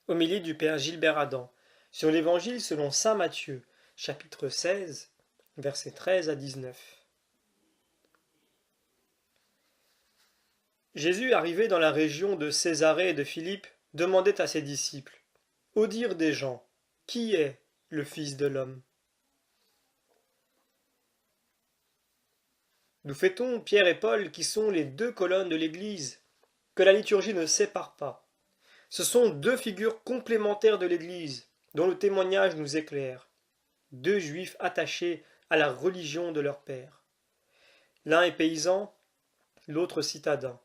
Homélie du Père Gilbert Adam sur l'Évangile selon saint Matthieu, chapitre 16, versets 13 à 19. Jésus, arrivé dans la région de Césarée et de Philippe, demandait à ses disciples: Au dire des gens, qui est le Fils de l'homme? Nous fêtons Pierre et Paul, qui sont les deux colonnes de l'Église, que la liturgie ne sépare pas. Ce sont deux figures complémentaires de l'Église, dont le témoignage nous éclaire. Deux juifs attachés à la religion de leur père. L'un est paysan, l'autre citadin.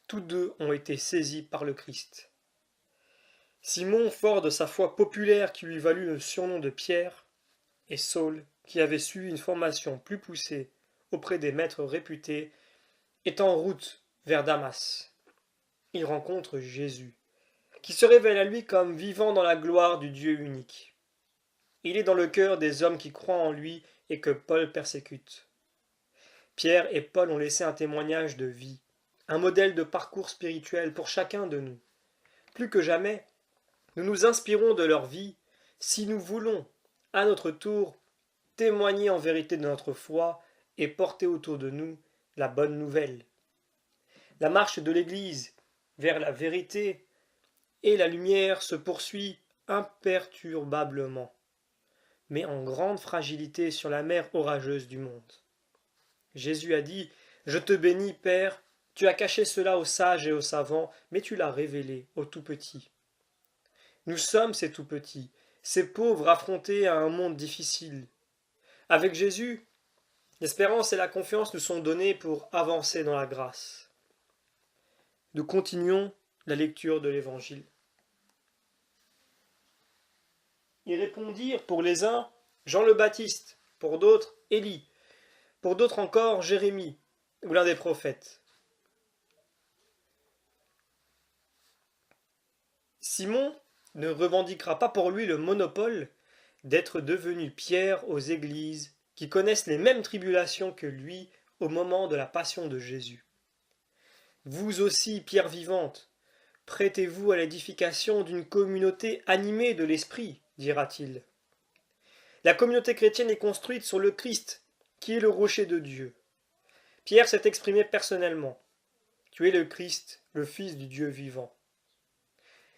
Tous deux ont été saisis par le Christ. Simon, fort de sa foi populaire qui lui valut le surnom de Pierre, et Saul, qui avait suivi une formation plus poussée auprès des maîtres réputés, est en route vers Damas. Il rencontre Jésus, qui se révèle à lui comme vivant dans la gloire du Dieu unique. Il est dans le cœur des hommes qui croient en lui et que Paul persécute. Pierre et Paul ont laissé un témoignage de vie, un modèle de parcours spirituel pour chacun de nous. Plus que jamais, nous nous inspirons de leur vie si nous voulons, à notre tour, témoigner en vérité de notre foi et porter autour de nous la bonne nouvelle. La marche de l'Église vers la vérité et la lumière se poursuit imperturbablement, mais en grande fragilité sur la mer orageuse du monde. Jésus a dit: Je te bénis, Père, tu as caché cela aux sages et aux savants, mais tu l'as révélé aux tout-petits. Nous sommes ces tout-petits, ces pauvres affrontés à un monde difficile. Avec Jésus, l'espérance et la confiance nous sont données pour avancer dans la grâce. Nous continuons la lecture de l'Évangile. Ils répondirent pour les uns Jean le Baptiste, pour d'autres Élie, pour d'autres encore Jérémie, ou l'un des prophètes. Simon ne revendiquera pas pour lui le monopole d'être devenu Pierre aux églises qui connaissent les mêmes tribulations que lui au moment de la passion de Jésus. Vous aussi, pierre vivante, prêtez-vous à l'édification d'une communauté animée de l'Esprit, dira-t-il. La communauté chrétienne est construite sur le Christ, qui est le rocher de Dieu. Pierre s'est exprimé personnellement. Tu es le Christ, le Fils du Dieu vivant.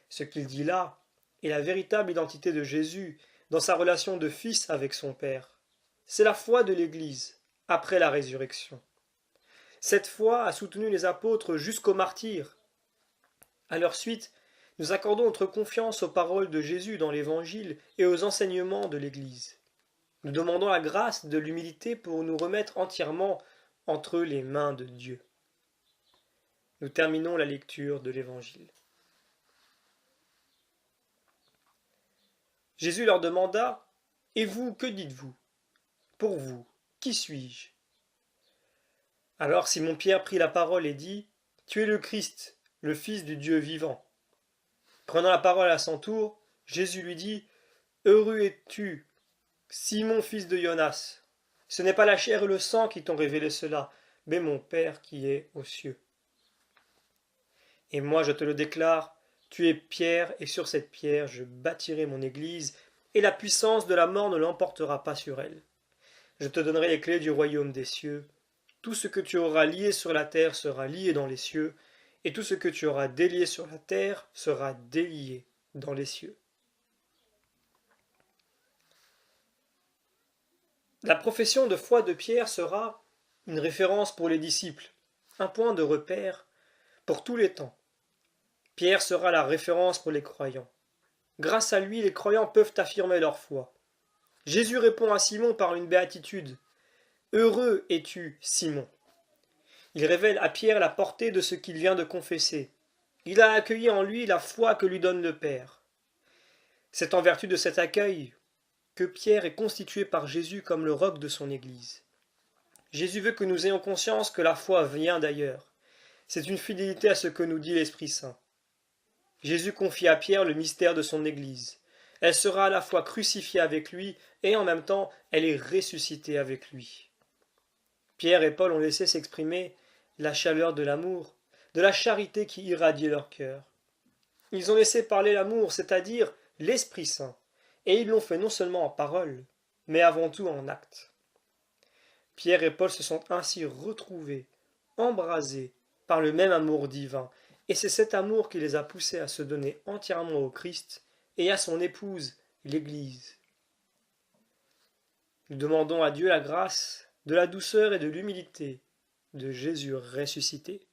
Ce qu'il dit là est la véritable identité de Jésus dans sa relation de fils avec son Père. C'est la foi de l'Église, après la résurrection. Cette foi a soutenu les apôtres jusqu'au martyre. À leur suite, nous accordons notre confiance aux paroles de Jésus dans l'Évangile et aux enseignements de l'Église. Nous demandons la grâce de l'humilité pour nous remettre entièrement entre les mains de Dieu. Nous terminons la lecture de l'Évangile. Jésus leur demanda: Et vous, que dites-vous? Pour vous, qui suis-je? Alors Simon-Pierre prit la parole et dit: Tu es le Christ, le Fils du Dieu vivant. Prenant la parole à son tour, Jésus lui dit: Heureux es-tu, Simon, fils de Jonas. Ce n'est pas la chair et le sang qui t'ont révélé cela, mais mon Père qui est aux cieux. Et moi je te le déclare, tu es pierre, et sur cette pierre je bâtirai mon église, et la puissance de la mort ne l'emportera pas sur elle. Je te donnerai les clés du royaume des cieux. Tout ce que tu auras lié sur la terre sera lié dans les cieux, et tout ce que tu auras délié sur la terre sera délié dans les cieux. La profession de foi de Pierre sera une référence pour les disciples, un point de repère pour tous les temps. Pierre sera la référence pour les croyants. Grâce à lui, les croyants peuvent affirmer leur foi. Jésus répond à Simon par une béatitude. Heureux es-tu, Simon. Il révèle à Pierre la portée de ce qu'il vient de confesser. Il a accueilli en lui la foi que lui donne le Père. C'est en vertu de cet accueil que Pierre est constitué par Jésus comme le roc de son Église. Jésus veut que nous ayons conscience que la foi vient d'ailleurs. C'est une fidélité à ce que nous dit l'Esprit Saint. Jésus confie à Pierre le mystère de son Église. Elle sera à la fois crucifiée avec lui et en même temps elle est ressuscitée avec lui. Pierre et Paul ont laissé s'exprimer la chaleur de l'amour, de la charité qui irradiait leur cœur. Ils ont laissé parler l'amour, c'est-à-dire l'Esprit Saint, et ils l'ont fait non seulement en parole, mais avant tout en acte. Pierre et Paul se sont ainsi retrouvés, embrasés par le même amour divin, et c'est cet amour qui les a poussés à se donner entièrement au Christ et à son épouse, l'Église. Nous demandons à Dieu la grâce de la douceur et de l'humilité de Jésus ressuscité.